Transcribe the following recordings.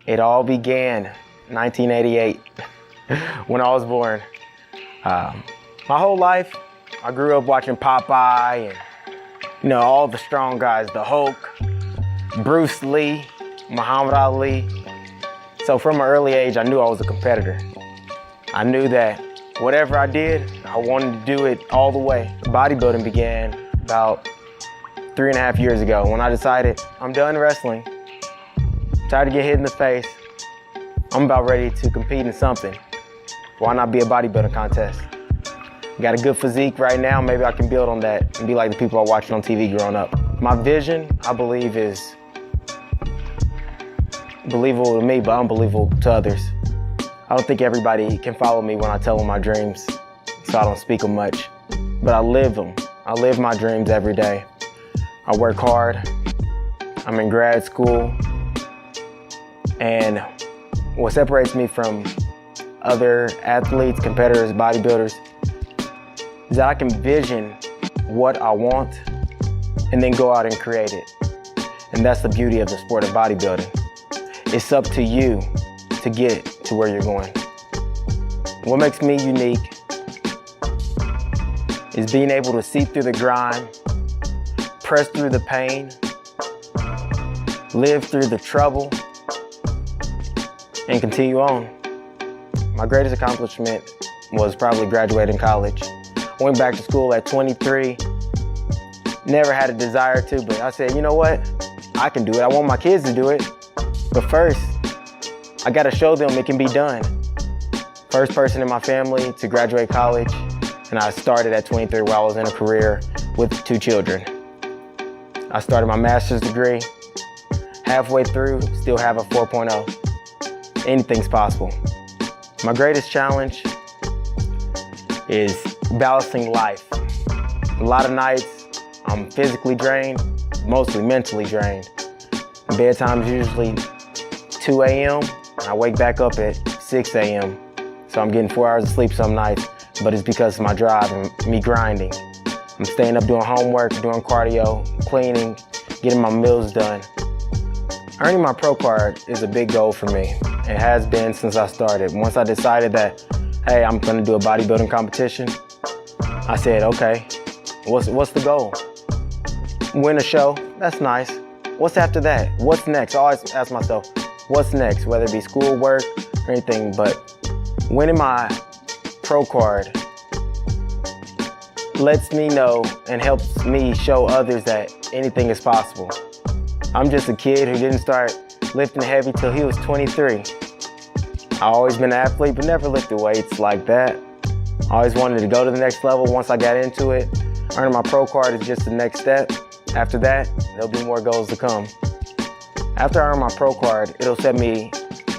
It all began 1988 when I was born. My whole life, I grew up watching Popeye and all the strong guys, the Hulk, Bruce Lee, Muhammad Ali. So from an early age, I knew I was a competitor. I knew that whatever I did, I wanted to do it all the way. Bodybuilding began about 3.5 years ago when I decided I'm done wrestling. Tired to get hit in the face. I'm about ready to compete in something. Why not be a bodybuilding contest? Got a good physique right now, maybe I can build on that and be like the people I watched on TV growing up. My vision, I believe, is believable to me, but unbelievable to others. I don't think everybody can follow me when I tell them my dreams, so I don't speak them much. But I live them. I live my dreams every day. I work hard. I'm in grad school. And what separates me from other athletes, competitors, bodybuilders, is that I can vision what I want and then go out and create it. And that's the beauty of the sport of bodybuilding. It's up to you to get to where you're going. What makes me unique is being able to see through the grind, press through the pain, live through the trouble, and continue on. My greatest accomplishment was probably graduating college. I went back to school at 23, never had a desire to, but I said, you know what? I can do it. I want my kids to do it. But first, I gotta show them it can be done. First person in my family to graduate college, and I started at 23 while I was in a career with 2 children. I started my master's degree. Halfway through, still have a 4.0. Anything's possible. My greatest challenge is balancing life. A lot of nights, I'm physically drained, mostly mentally drained. Bedtime is usually 2 a.m. and I wake back up at 6 a.m. So I'm getting 4 hours of sleep some nights, but it's because of my drive and me grinding. I'm staying up doing homework, doing cardio, cleaning, getting my meals done. Earning my pro card is a big goal for me. It has been since I started. Once I decided that, hey, I'm gonna do a bodybuilding competition, I said, okay, what's the goal? Win a show, that's nice. What's after that? What's next? I always ask myself, what's next? Whether it be school, work, or anything, but winning my pro card lets me know and helps me show others that anything is possible. I'm just a kid who didn't start lifting heavy till he was 23. I always been an athlete, but never lifted weights like that. I always wanted to go to the next level once I got into it. Earning my pro card is just the next step. After that, there'll be more goals to come. After I earn my pro card, it'll set me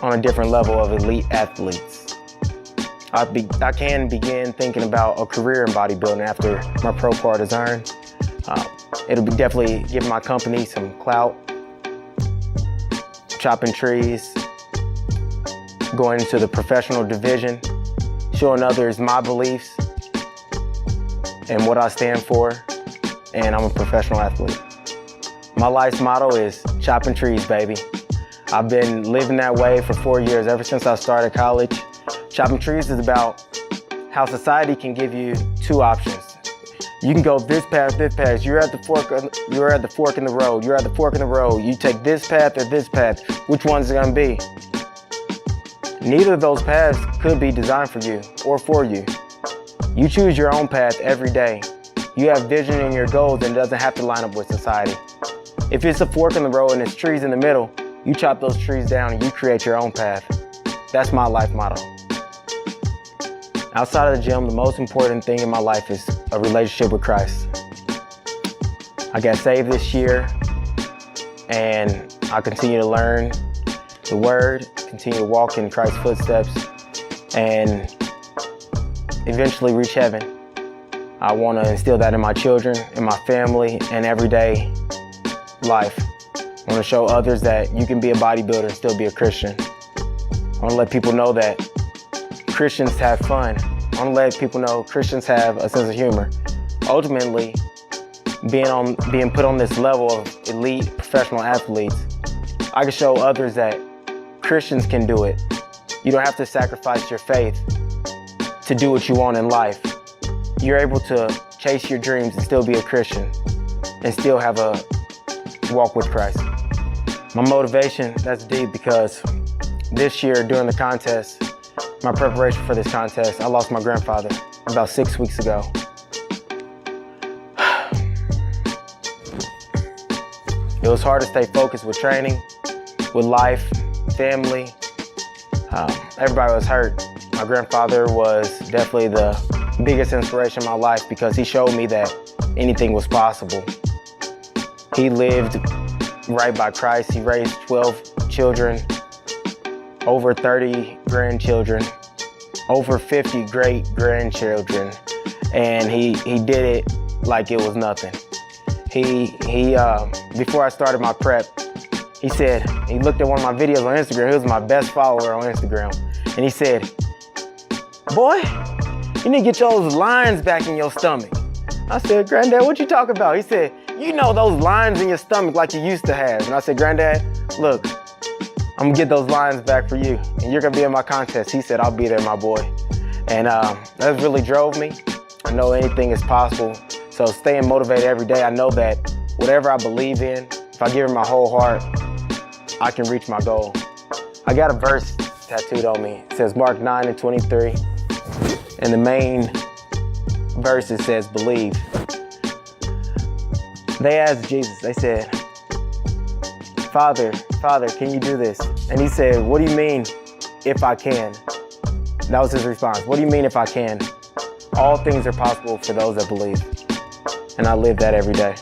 on a different level of elite athletes. I can begin thinking about a career in bodybuilding after my pro card is earned. It'll be definitely give my company some clout, chopping trees, going into the professional division, showing others my beliefs and what I stand for, and I'm a professional athlete. My life's motto is chopping trees, baby. I've been living that way for 4 years, ever since I started college. Chopping trees is about how society can give you 2 options. You can go this path, this path. You're at the fork in the road. You're at the fork in the road. You take this path or this path. Which one's it gonna be? Neither of those paths could be designed for you or for you. You choose your own path every day. You have vision in your goals and it doesn't have to line up with society. If it's a fork in the road and there's trees in the middle, you chop those trees down and you create your own path. That's my life motto. Outside of the gym, the most important thing in my life is a relationship with Christ. I got saved this year and I continue to learn the Word, continue to walk in Christ's footsteps, and eventually reach heaven. I want to instill that in my children, in my family, and everyday life. I want to show others that you can be a bodybuilder and still be a Christian. I want to let people know that Christians have fun. I want to let people know Christians have a sense of humor. Ultimately, being put on this level of elite professional athletes, I can show others that Christians can do it. You don't have to sacrifice your faith to do what you want in life. You're able to chase your dreams and still be a Christian and still have a walk with Christ. My motivation, that's deep, because this year during the contest, my preparation for this contest, I lost my grandfather about 6 weeks ago. It was hard to stay focused with training, with life, family. Everybody was hurt. My grandfather was definitely the biggest inspiration in my life because he showed me that anything was possible. He lived right by Christ. He raised 12 children, over 30 grandchildren, over 50 great-grandchildren, and he did it like it was nothing. Before I started my prep, he looked at one of my videos on Instagram. He was my best follower on Instagram. And he said, "Boy, you need to get those lines back in your stomach." I said, "Granddad, what you talking about?" He said, "You know those lines in your stomach like you used to have." And I said, "Granddad, look, I'm gonna get those lines back for you. And you're gonna be in my contest." He said, "I'll be there, my boy." And that really drove me. I know anything is possible. So staying motivated every day, I know that whatever I believe in, if I give it my whole heart, I can reach my goal. I got a verse tattooed on me. It says Mark 9:23. And the main verse, it says, believe. They asked Jesus, they said, Father, can you do this?" And he said, "What do you mean, if I can?" That was his response. "What do you mean, if I can?" All things are possible for those that believe. And I live that every day.